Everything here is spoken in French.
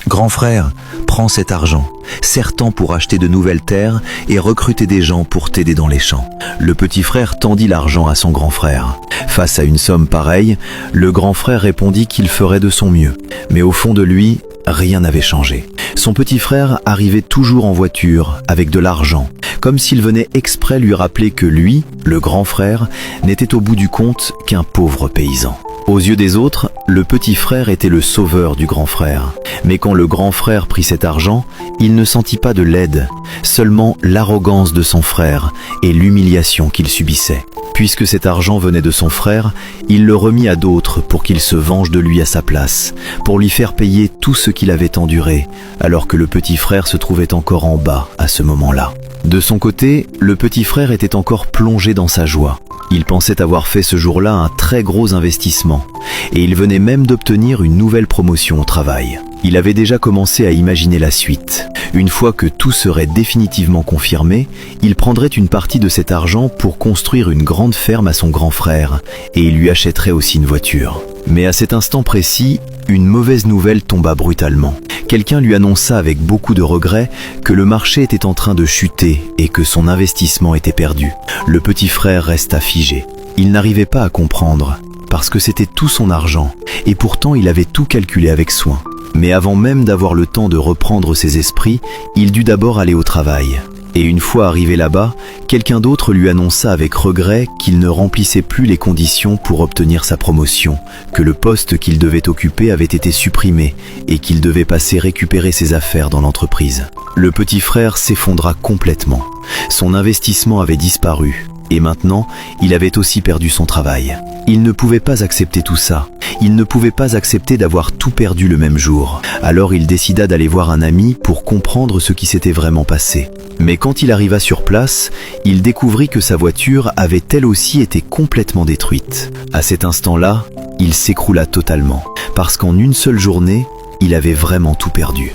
Grand frère, prends cet argent, serre-t'en pour acheter de nouvelles terres et recruter des gens pour t'aider dans les champs. Le petit frère tendit l'argent à son grand frère. Face à une somme pareille, le grand frère répondit qu'il ferait de son mieux. Mais au fond de lui, rien n'avait changé. Son petit frère arrivait toujours en voiture, avec de l'argent, comme s'il venait exprès lui rappeler que lui, le grand frère, n'était au bout du compte qu'un pauvre paysan. Aux yeux des autres, le petit frère était le sauveur du grand frère. Mais quand le grand frère prit cet argent, il ne sentit pas de l'aide, seulement l'arrogance de son frère et l'humiliation qu'il subissait. Puisque cet argent venait de son frère, il le remit à d'autres pour qu'il se venge de lui à sa place, pour lui faire payer tout ce qu'il avait enduré, alors que le petit frère se trouvait encore en bas à ce moment-là. De son côté, le petit frère était encore plongé dans sa joie. Il pensait avoir fait ce jour-là un très gros investissement, et il venait même d'obtenir une nouvelle promotion au travail. Il avait déjà commencé à imaginer la suite. Une fois que tout serait définitivement confirmé, il prendrait une partie de cet argent pour construire une grande ferme à son grand frère, et il lui achèterait aussi une voiture. Mais à cet instant précis, une mauvaise nouvelle tomba brutalement. Quelqu'un lui annonça avec beaucoup de regret que le marché était en train de chuter et que son investissement était perdu. Le petit frère resta figé. Il n'arrivait pas à comprendre, parce que c'était tout son argent, et pourtant il avait tout calculé avec soin. Mais avant même d'avoir le temps de reprendre ses esprits, il dut d'abord aller au travail. Et une fois arrivé là-bas, quelqu'un d'autre lui annonça avec regret qu'il ne remplissait plus les conditions pour obtenir sa promotion, que le poste qu'il devait occuper avait été supprimé et qu'il devait passer récupérer ses affaires dans l'entreprise. Le petit frère s'effondra complètement. Son investissement avait disparu et maintenant, il avait aussi perdu son travail. Il ne pouvait pas accepter tout ça. Il ne pouvait pas accepter d'avoir tout perdu le même jour. Alors il décida d'aller voir un ami pour comprendre ce qui s'était vraiment passé. Mais quand il arriva sur place, il découvrit que sa voiture avait elle aussi été complètement détruite. À cet instant-là, il s'écroula totalement, parce qu'en une seule journée, il avait vraiment tout perdu.